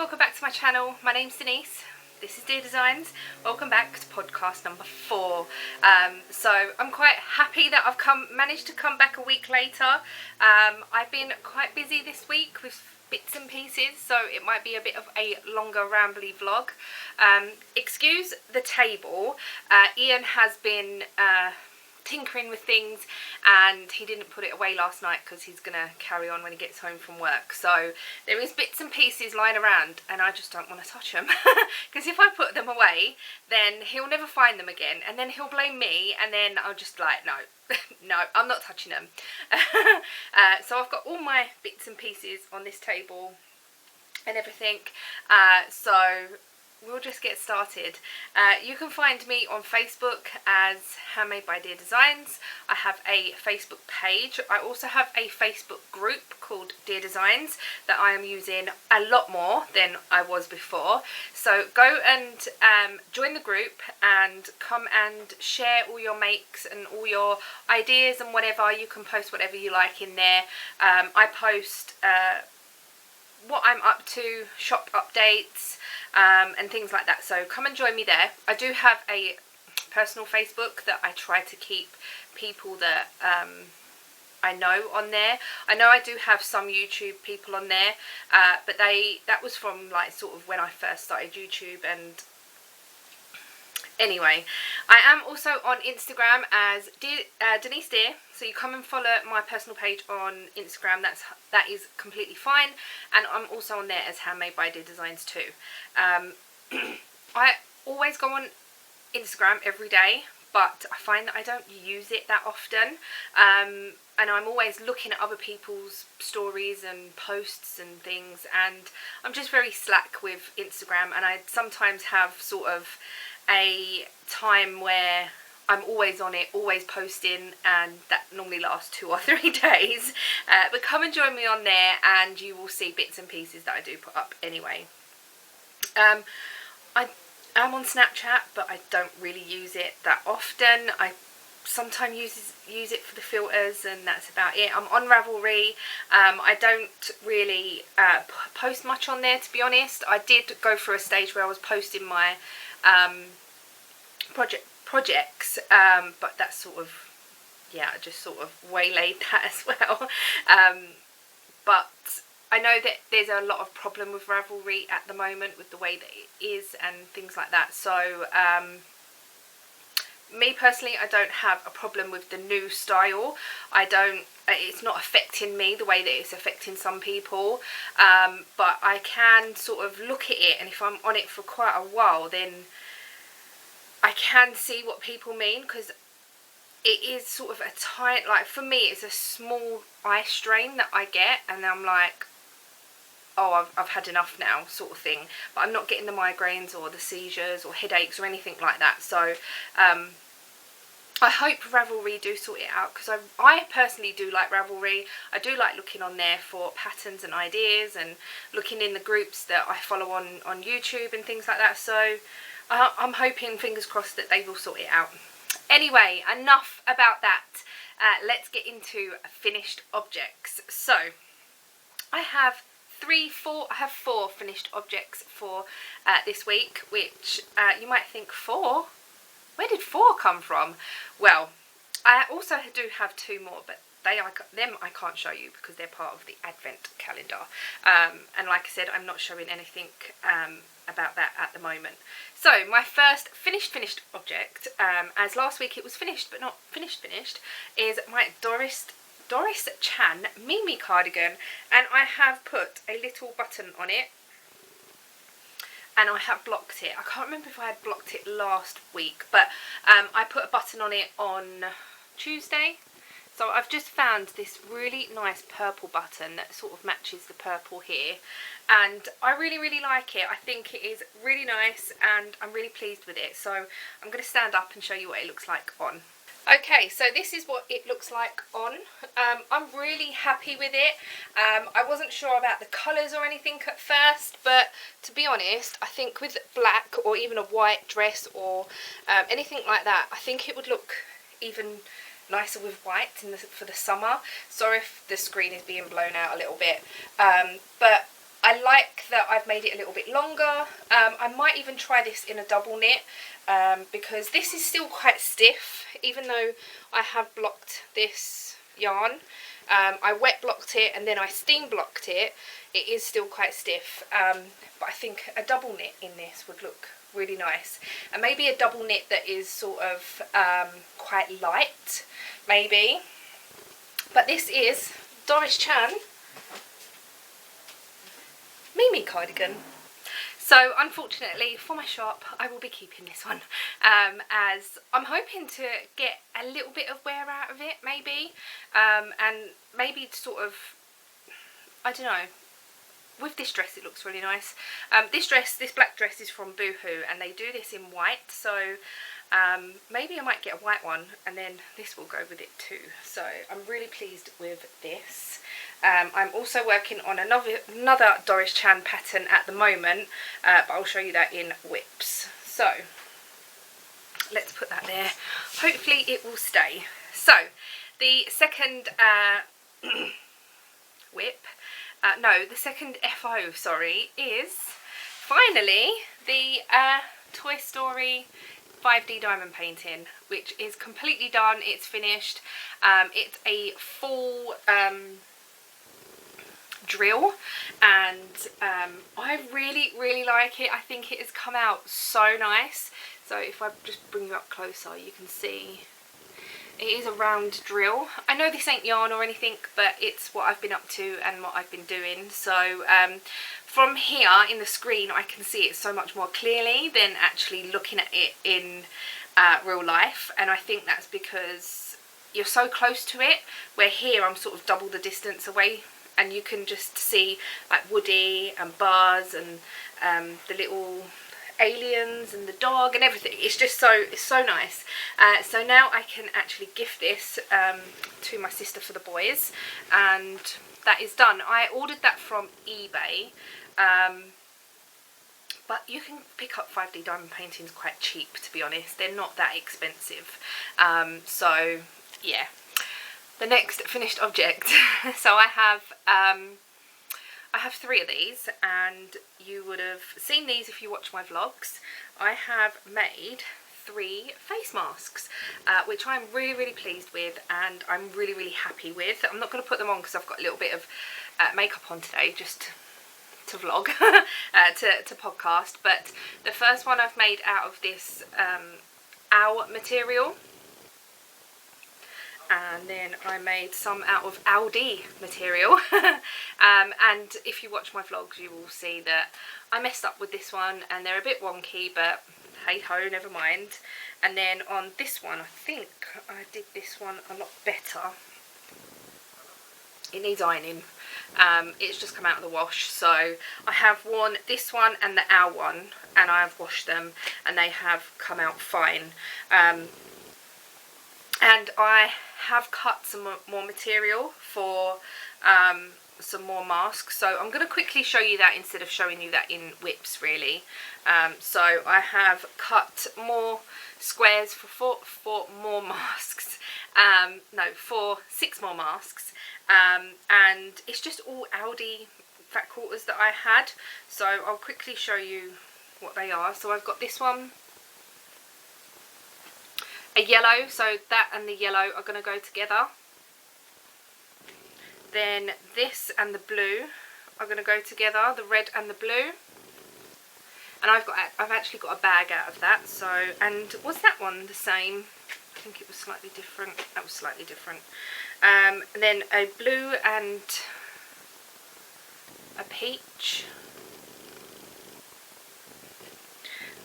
welcome back to my channel. My name's Denise. This is Deer Designs. Welcome back to podcast number 4. So I'm quite happy that I've managed to come back a week later. I've been quite busy this week with bits and pieces, so it might be a bit of a longer rambly vlog. Excuse the table. Ian has been tinkering with things and he didn't put it away last night because he's gonna carry on when he gets home from work, so there is bits and pieces lying around and I just don't want to touch them because if I put them away then he'll never find them again and then he'll blame me and then I'll just like no no, I'm not touching them. So I've got all my bits and pieces on this table and everything, so we'll just get started. You can find me on Facebook as Handmade by Deer Designs. I have a Facebook page. I also have a Facebook group called Deer Designs that I am using a lot more than I was before. So go and join the group and come and share all your makes and all your ideas and whatever. You can post whatever you like in there. I post what I'm up to, shop updates, and things like that, so come and join me there. I do have a personal Facebook that I try to keep people that I know on there. I know I do have some YouTube people on there, but that was from like sort of when I first started YouTube. And anyway, I am also on Instagram as denisdeer, so you come and follow my personal page on Instagram. That is completely fine, and I'm also on there as Handmade by Deer Designs too. I always go on Instagram every day, but I find that I don't use it that often, and I'm always looking at other people's stories and posts and things, and I'm just very slack with Instagram, and I sometimes have sort of a time where I'm always on it, always posting, and that normally lasts 2 or 3 days. But come and join me on there and you will see bits and pieces that I do put up anyway. I am on Snapchat, but I don't really use it that often. I sometimes use it for the filters, and that's about it. I'm on Ravelry. I don't really post much on there, to be honest. I did go through a stage where I was posting my projects, but that's sort of, yeah, I just sort of waylaid that as well. But I know that there's a lot of problem with Ravelry at the moment with the way that it is and things like that, so me personally, I don't have a problem with the new style. It's not affecting me the way that it's affecting some people, but I can sort of look at it, and if I'm on it for quite a while then I can see what people mean, because it is sort of a tight, like for me it's a small eye strain that I get, and I'm like, oh, I've had enough now sort of thing, but I'm not getting the migraines or the seizures or headaches or anything like that. So I hope Ravelry do sort it out, because I personally do like Ravelry. I do like looking on there for patterns and ideas, and looking in the groups that I follow on YouTube and things like that, so I'm hoping, fingers crossed, that they will sort it out. Anyway, enough about that. Let's get into finished objects. So I have 4 finished objects for this week, which you might think 4? Where did 4 come from? Well, I also do have 2 more, but them I can't show you because they're part of the Advent calendar. And like I said, I'm not showing anything about that at the moment. So my first finished object, as last week it was finished but not finished, is my Doris Chanmi cardigan, and I have put a little button on it, and I have blocked it. I can't remember if I had blocked it last week, but I put a button on it on Tuesday. So I've just found this really nice purple button that sort of matches the purple here, and I really like it. I think it is really nice and I'm really pleased with it. So I'm going to stand up and show you what it looks like on. Okay, so this is what it looks like on. I'm really happy with it. I wasn't sure about the colours or anything at first, but to be honest, I think with black or even a white dress or anything like that, I think it would look even nicer with white for the summer. Sorry if the screen is being blown out a little bit, but I I like that I've made it a little bit longer. I might even try this in a double knit because this is still quite stiff, even though I have blocked this yarn. I wet blocked it and then I steam blocked it. It is still quite stiff, but I think a double knit in this would look really nice, and maybe a double knit that is sort of quite light, maybe. But this is Doris Chan Mimi cardigan. So unfortunately for my shop, I will be keeping this one, as I'm hoping to get a little bit of wear out of it, maybe, and maybe sort of, I don't know. With this dress it looks really nice. This black dress is from Boohoo, and they do this in white, so maybe I might get a white one and then this will go with it too. So I'm really pleased with this. I'm also working on another Doris Chan pattern at the moment, but I'll show you that in whips. So let's put that there. Hopefully it will stay. So the second whip, no, the second FO, sorry, is finally the Toy Story 5D diamond painting, which is completely done. It's finished. It's a full drill, and I really like it. I think it has come out so nice. So if I just bring you up closer, you can see it is a round drill. I know this ain't yarn or anything, but it's what I've been up to and what I've been doing. So from here in the screen I can see it so much more clearly than actually looking at it in real life, and I think that's because you're so close to it, where here I'm sort of double the distance away, and you can just see like Woody and Buzz and the little aliens and the dog and everything. It's just it's so nice. So now I can actually gift this to my sister for the boys, and that is done. I ordered that from eBay, but you can pick up 5D diamond paintings quite cheap, to be honest. They're not that expensive. So yeah, the next finished object. So I have 3 of these, and you would have seen these if you watch my vlogs. I have made 3 face masks, which I'm really pleased with, and I'm really happy with. I'm not going to put them on because I've got a little bit of makeup on today, just to vlog, to podcast. But the first one I've made out of this owl material, and then I made some out of Aldi material. And if you watch my vlogs you will see that I messed up with this one and they're a bit wonky, but hey ho, never mind. And then on this one I think I did this one a lot better. It needs ironing. It's just come out of the wash, so I have worn this one and the owl one, and I have washed them and they have come out fine. And I have cut some more material for some more masks, so I'm going to quickly show you that instead of showing you that in whips, really. So I have cut more squares for more masks, for 6 more masks, and it's just all Aldi fat quarters that I had, so I'll quickly show you what they are. So I've got this one, a yellow, so that and the yellow are going to go together. Then this and the blue are going to go together, the red and the blue. And I've actually got a bag out of that. So, and was that one the same? I think it was slightly different. That was slightly different. And then a blue and a peach.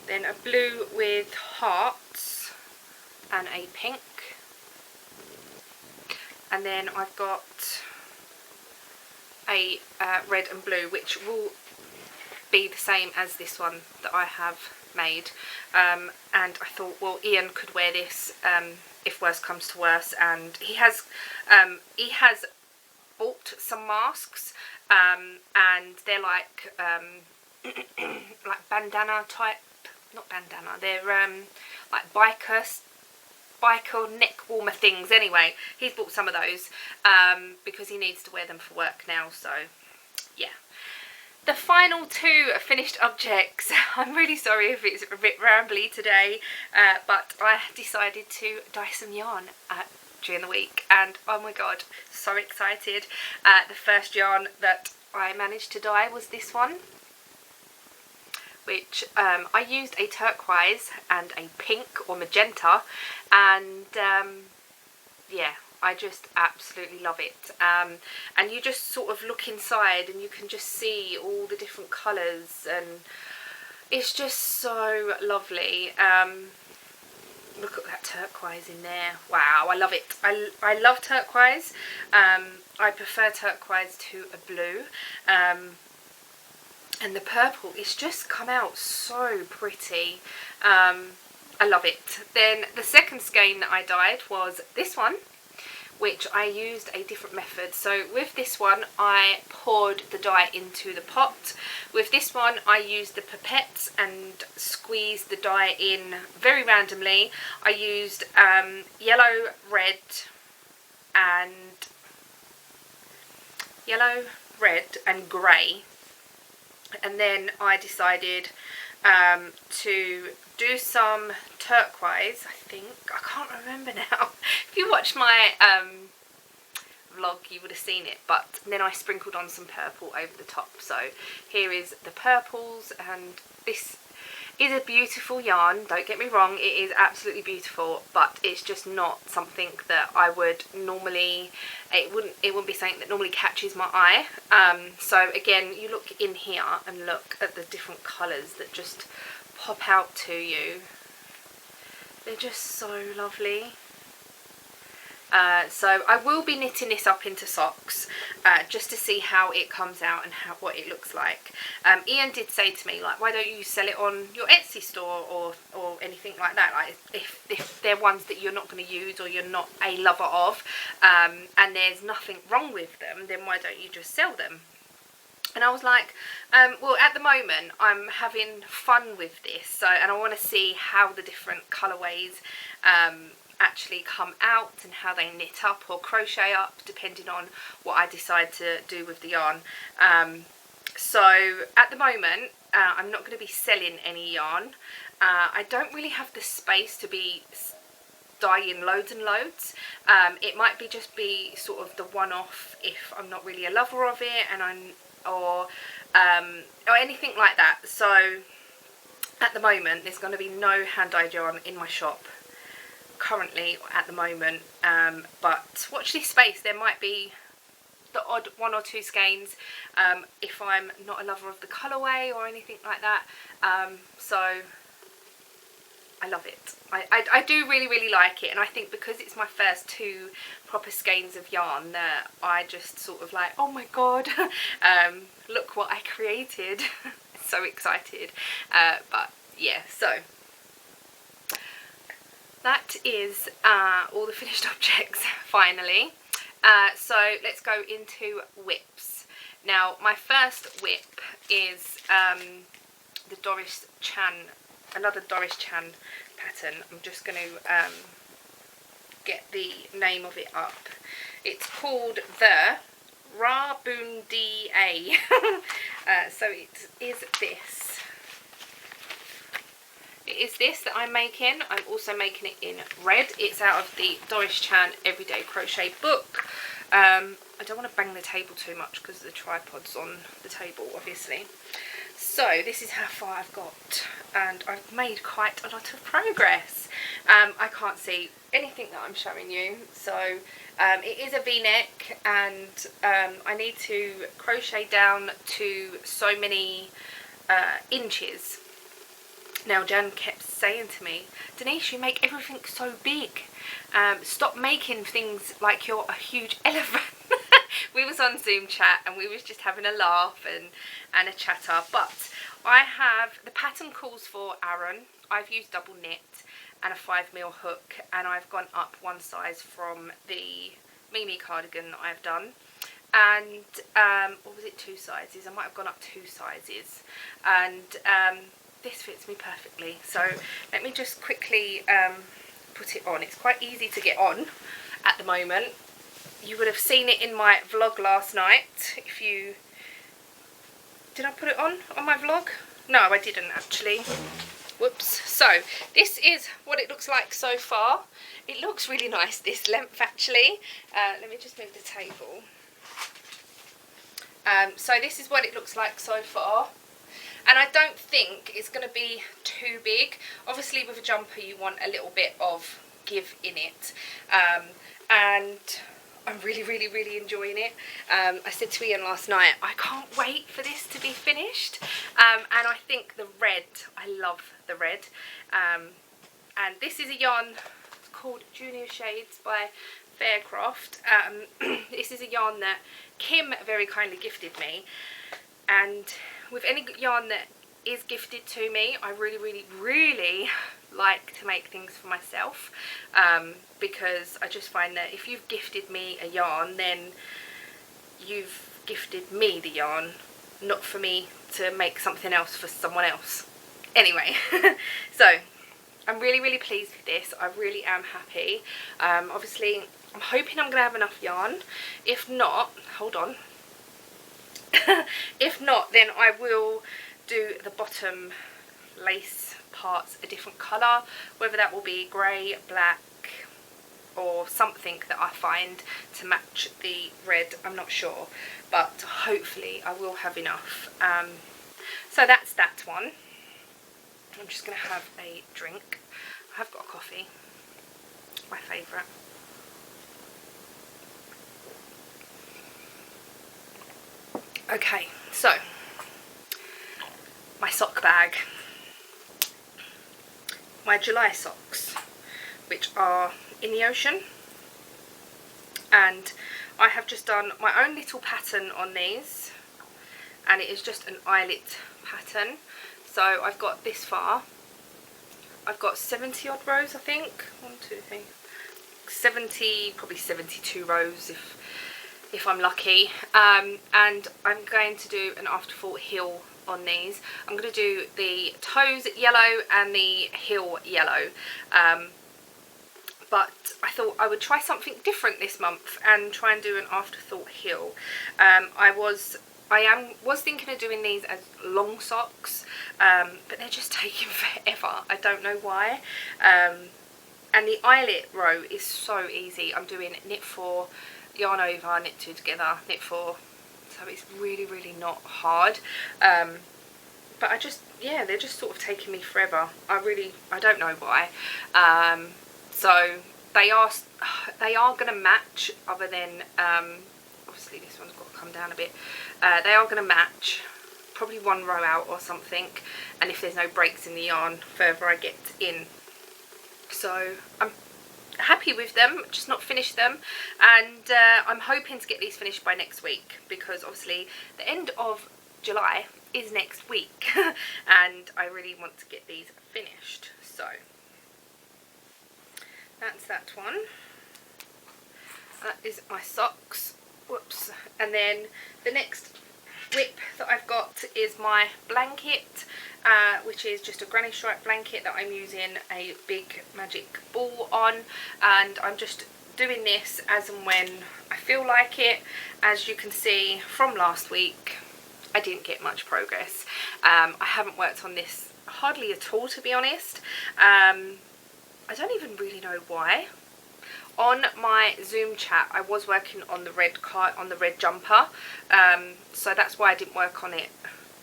Then a blue with hearts and a pink. And then I've got a red and blue, which will be the same as this one that I have made. And I thought, well, Ian could wear this if worse comes to worse, and he has bought some masks, and they're like like bandana type, not bandana, they're like biker neck warmer things. Anyway, he's bought some of those because he needs to wear them for work now, so yeah. the final two finished objects. I'm really sorry if it's a bit rambly today, but I decided to dye some yarn during the week, and oh my god, so excited. The first yarn that I managed to dye was this one, which I used a turquoise and a pink or magenta, and yeah, I just absolutely love it. And you just sort of look inside and you can just see all the different colours, and it's just so lovely. Look at that turquoise in there. Wow, I love it. I love turquoise. I prefer turquoise to a blue. And the purple, it's just come out so pretty. I love it. Then the second skein that I dyed was this one, which I used a different method. So with this one I poured the dye into the pot. With this one I used the pipettes and squeezed the dye in very randomly. I used yellow, red and grey, and then I decided to do some turquoise, I think. I can't remember now. If you watch my vlog you would have seen it, but then I sprinkled on some purple over the top. So here is the purples, and this is a beautiful yarn, don't get me wrong, it is absolutely beautiful, but it's just not something that I would normally, it wouldn't be something that normally catches my eye. So again, you look in here and look at the different colours that just pop out to you. They're just so lovely. So I will be knitting this up into socks just to see how it comes out and what it looks like. Ian did say to me, like, why don't you sell it on your Etsy store or anything like that, like if they're ones that you're not going to use or you're not a lover of, and there's nothing wrong with them, then why don't you just sell them? And I was like, well, at the moment I'm having fun with this, so, and I want to see how the different colourways actually come out and how they knit up or crochet up, depending on what I decide to do with the yarn. So at the moment I'm not going to be selling any yarn. I don't really have the space to be dyeing loads and loads. It might just be sort of the one-off if I'm not really a lover of it, and or anything like that. So at the moment there's going to be no hand-dyed yarn in my shop currently at the moment, but watch this space, there might be the odd one or two skeins if I'm not a lover of the colourway or anything like that. So I love it. I do really like it, and I think because it's my first two proper skeins of yarn that I just sort of like, oh my god, look what I created. So excited. But yeah, so that is all the finished objects finally. So let's go into whips. Now my first whip is the Doris Chan, another Doris Chan pattern. I'm just going to get the name of it up. It's called the Rabundi. So it is this. It is this that I'm making. I'm also making it in red. It's out of the Doris Chan Everyday Crochet book. I don't want to bang the table too much because the tripod's on the table, obviously. So this is how far I've got, and I've made quite a lot of progress. I can't see anything that I'm showing you. So it is a V-neck, and I need to crochet down to so many inches. Now Jan kept saying to me, Denise, you make everything so big. Stop making things like you're a huge elephant. We was on Zoom chat and we was just having a laugh and a chatter. But I have, the pattern calls for Aran. I've used double knit and a 5mm hook, and I've gone up one size from the Mimi cardigan that I've done. And or was it 2 sizes? I might have gone up 2 sizes. And this fits me perfectly. So let me just quickly put it on. It's quite easy to get on at the moment. You would have seen it in my vlog last night if you Did I put it on my vlog? No, I didn't actually. Whoops. So this is what it looks like so far. It looks really nice, this length actually. Let me just move the table. So this is what it looks like so far. And I don't think it's going to be too big. Obviously with a jumper you want a little bit of give in it. And I'm really enjoying it. I said to Ian last night, I can't wait for this to be finished. And I think the red, I love the red. And this is a yarn called Junior Shades by Faircraft. This is a yarn that Kim very kindly gifted me. And with any yarn that is gifted to me, I really like to make things for myself, because I just find that if you've gifted me a yarn, then you've gifted me the yarn, not for me to make something else for someone else. Anyway, so I'm really pleased with this. I really am happy. Obviously I'm hoping I'm gonna have enough yarn. If not, hold on. If not, then I will do the bottom lace parts a different colour, whether that will be grey, black or something that I find to match the red, I'm not sure, but hopefully I will have enough. So that's that one. I'm just going to have a drink. I have got a coffee, my favourite. Okay, so my sock bag. My July socks, which are in the ocean, and I have just done my own little pattern on these, and it is just an eyelet pattern. So I've got this far. I've got 70 odd rows, I think. 1, 2, 3, 70, probably 72 rows if I'm lucky. And I'm going to do an afterthought heel on these. I'm going to do the toes yellow and the heel yellow. But I thought I would try something different this month and try and do an afterthought heel. I was thinking of doing these as long socks, but they're just taking forever. I don't know why. And the eyelet row is so easy. I'm doing knit 4, yarn over, knit 2 together, knit 4. So it's really not hard. But yeah, they're just sort of taking me forever. I don't know why. So they are going to match, other than obviously this one's got to come down a bit. They are going to match, probably 1 row out or something, and if there's no breaks in the yarn further I get in. So I'm happy with them, just not finished them, and I'm hoping to get these finished by next week, because obviously the end of July is next week and I really want to get these finished. So that's that one. That is my socks. Whoops. And then the next whip that I've got is my blanket, which is just a granny stripe blanket that I'm using a big magic ball on, and I'm just doing this as and when I feel like it. As you can see from last week, I didn't get much progress. I haven't worked on this hardly at all, to be honest. I don't even really know why. On my Zoom chat, I was working on the red jumper, so that's why I didn't work on it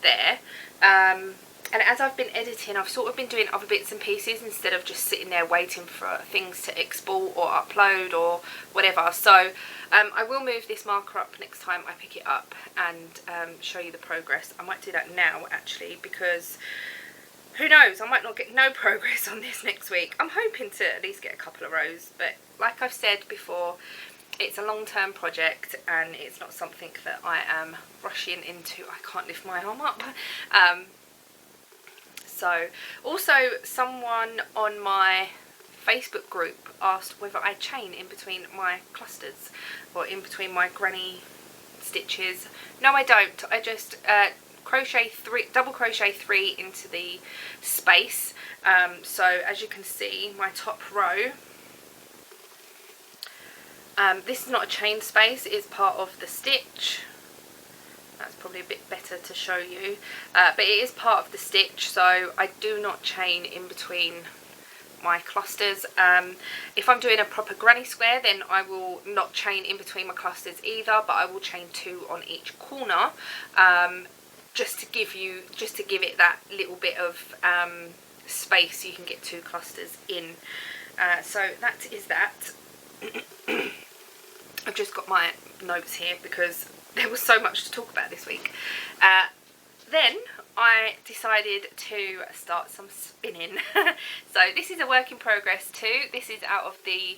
there. And as I've been editing, I've sort of been doing other bits and pieces instead of just sitting there waiting for things to export or upload or whatever. So I will move this marker up next time I pick it up and show you the progress. I might do that now actually, because who knows, I might not get no progress on this next week. I'm hoping to at least get a couple of rows, but like I've said before, it's a long-term project and it's not something that I am rushing into. I can't lift my arm up. So also someone on my Facebook group asked whether I chain in between my clusters or in between my granny stitches. No, I don't. I just double crochet 3 into the space. So as you can see, my top row, this is not a chain space, it's part of the stitch. That's probably a bit better to show you, but it is part of the stitch, so I do not chain in between my clusters. If I'm doing a proper granny square, then I will not chain in between my clusters either, but I will chain 2 on each corner, just to give it that little bit of space so you can get 2 clusters in. So that is that. I've just got my notes here because there was so much to talk about this week. Then I decided to start some spinning. So this is a work in progress too. This is out of the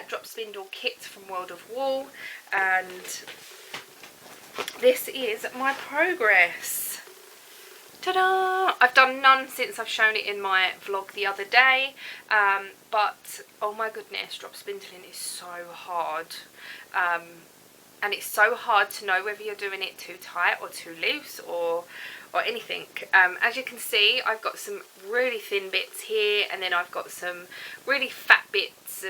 drop spindle kit from World of Wool, and this is my progress. Ta-da! I've done none since I've shown it in my vlog the other day, but oh my goodness, drop spindling is so hard. And it's so hard to know whether you're doing it too tight or too loose or anything. As you can see, I've got some really thin bits here, and then I've got some really fat bits,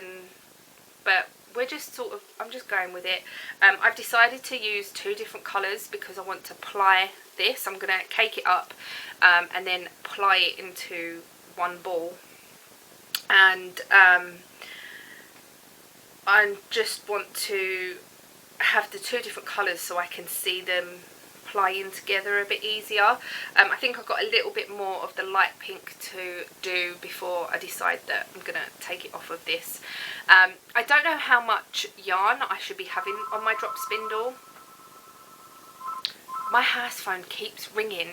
but we're just sort of, I'm just going with it. I've decided to use 2 different colours because I want to ply this. I'm going to cake it up and then ply it into one ball, and I just want to have the 2 different colours so I can see them plying together a bit easier. I think I've got a little bit more of the light pink to do before I decide that I'm going to take it off of this. I don't know how much yarn I should be having on my drop spindle. My house phone keeps ringing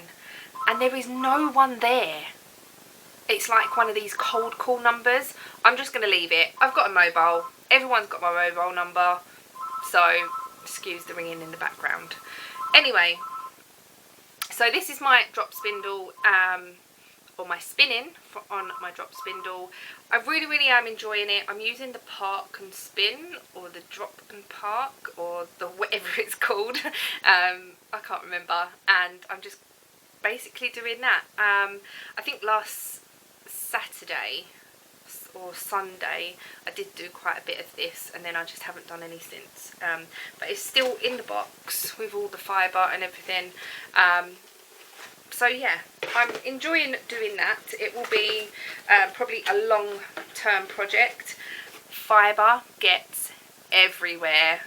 and there is no one there. It's like one of these cold call numbers. I'm just going to leave it. I've got a mobile. Everyone's got my mobile number, so excuse the ringing in the background. Anyway, so this is my drop spindle, or my spinning on my drop spindle. I really am enjoying it. I'm using the park and spin, or the drop and park, or the whatever it's called. I can't remember, and I'm just basically doing that. I think last Saturday or Sunday I did do quite a bit of this, and then I just haven't done any since, but it's still in the box with all the fibre and everything. So yeah, I'm enjoying doing that. It will be probably a long term project. Fibre gets everywhere.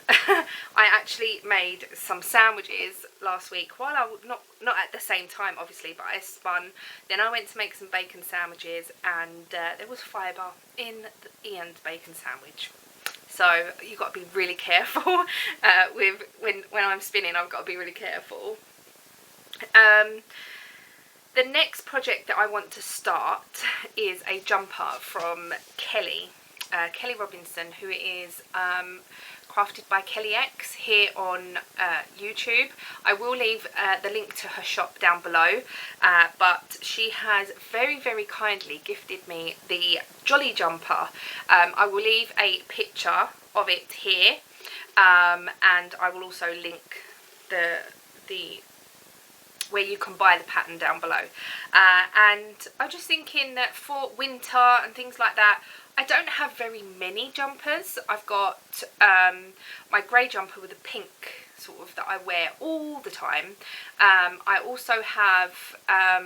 I actually made some sandwiches last week while I was not at the same time obviously, but I spun. Then I went to make some bacon sandwiches, and there was fibre in Ian's bacon sandwich. So you've got to be really careful with when I'm spinning. I've got to be really careful. The next project that I want to start is a jumper from Kelly Robinson, who is crafted by Kelly X here on YouTube. I will leave the link to her shop down below, but she has very kindly gifted me the Jolly Jumper. I will leave a picture of it here, and I will also link the where you can buy the pattern down below. And I'm just thinking that for winter and things like that, I don't have very many jumpers. I've got my grey jumper with a pink sort of that I wear all the time. I also have a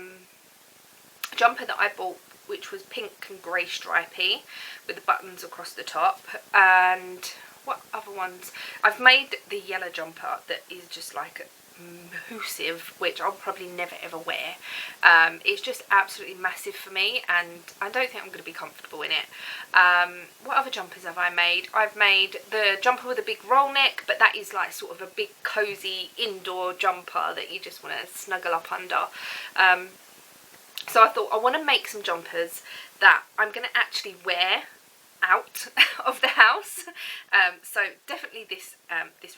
jumper that I bought which was pink and grey stripy with the buttons across the top. And what other ones? I've made the yellow jumper that is just like massive, which I'll probably never ever wear. It's just absolutely massive for me, and I don't think I'm going to be comfortable in it. What other jumpers have I made? I've made the jumper with a big roll neck, but that is like sort of a big cozy indoor jumper that you just want to snuggle up under. So I thought I want to make some jumpers that I'm going to actually wear out of the house. So definitely this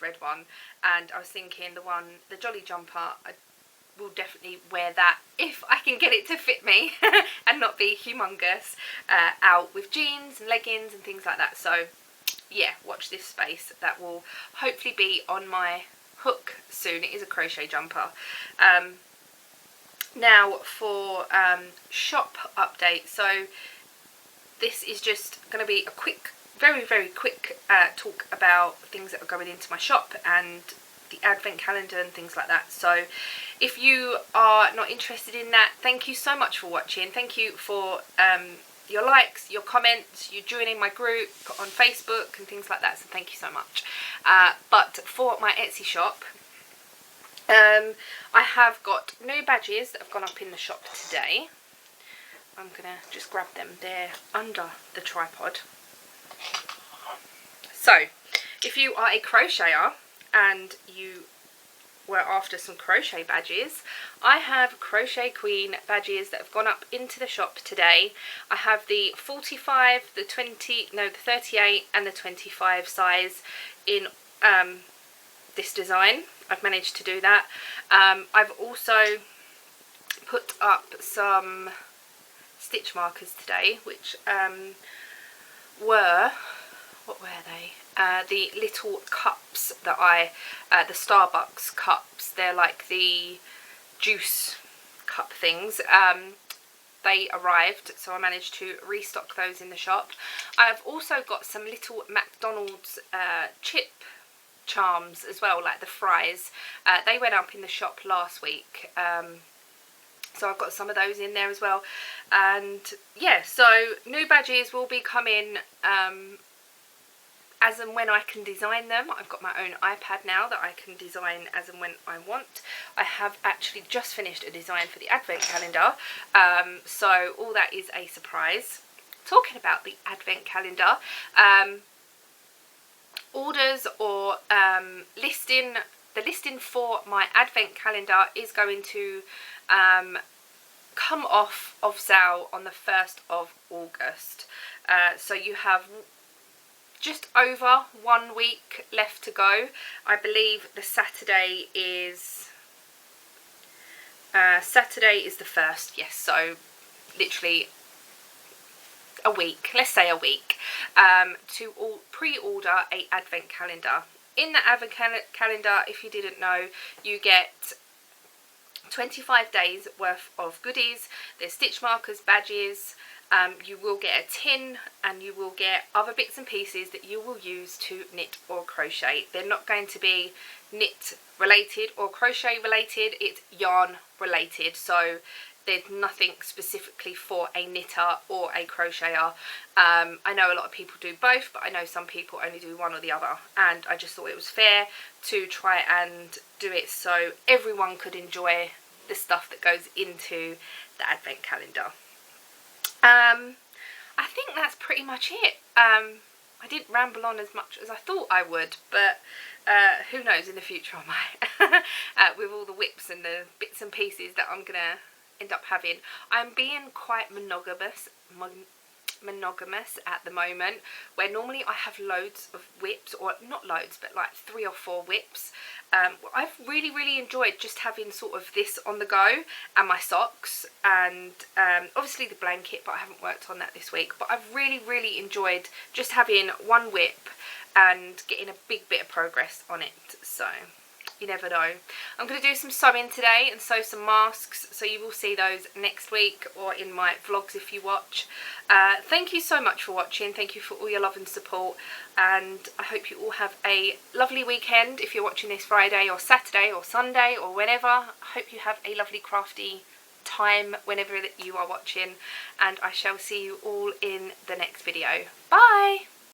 red one, and I was thinking the Jolly Jumper, I will definitely wear that if I can get it to fit me and not be humongous, out with jeans and leggings and things like that. So yeah, watch this space. That will hopefully be on my hook soon. It is a crochet jumper. Now for shop update. So this is just going to be a quick, very quick talk about things that are going into my shop and the advent calendar and things like that. So if you are not interested in that, thank you so much for watching. Thank you for your likes, your comments, you joining my group on Facebook and things like that, so thank you so much. But for my Etsy shop, I have got new badges that have gone up in the shop today. I'm gonna just grab them, they're under the tripod. So if you are a crocheter and you were after some crochet badges, I have Crochet Queen badges that have gone up into the shop today. I have the 45, the 38 and the 25 size in this design. I've managed to do that. I've also put up some stitch markers today, which were, what were they? The little cups that the Starbucks cups, they're like the juice cup things. They arrived, so I managed to restock those in the shop. I've also got some little McDonald's chip charms as well, like the fries. They went up in the shop last week. So I've got some of those in there as well. And yeah, so new badges will be coming as and when I can design them. I've got my own iPad now that I can design as and when I want. I have actually just finished a design for the advent calendar, so all that is a surprise. Talking about the advent calendar, orders or listing, the listing for my advent calendar is going to come off of sale on the 1st of August. So you have just over 1 week left to go. I believe the Saturday is the 1st, yes, so literally a week, let's say a week, to pre-order a advent calendar. In the advent calendar, if you didn't know, you get 25 days worth of goodies. There's stitch markers, badges, you will get a tin, and you will get other bits and pieces that you will use to knit or crochet. They're not going to be knit related or crochet related, it's yarn related, so there's nothing specifically for a knitter or a crocheter. I know a lot of people do both, but I know some people only do one or the other, and I just thought it was fair to try and do it so everyone could enjoy the stuff that goes into the advent calendar. I think that's pretty much it. I didn't ramble on as much as I thought I would, but who knows, in the future I might. With all the whips and the bits and pieces that I'm gonna end up having. I'm being quite monogamous at the moment, where normally I have loads of whips, or not loads, but like 3 or 4 whips. I've really enjoyed just having sort of this on the go, and my socks, and obviously the blanket, but I haven't worked on that this week. But I've really enjoyed just having one whip and getting a big bit of progress on it, so you never know. I'm going to do some sewing today and sew some masks, so you will see those next week or in my vlogs if you watch. Thank you so much for watching. Thank you for all your love and support, and I hope you all have a lovely weekend if you're watching this Friday or Saturday or Sunday or whenever. I hope you have a lovely crafty time whenever that you are watching, and I shall see you all in the next video. Bye!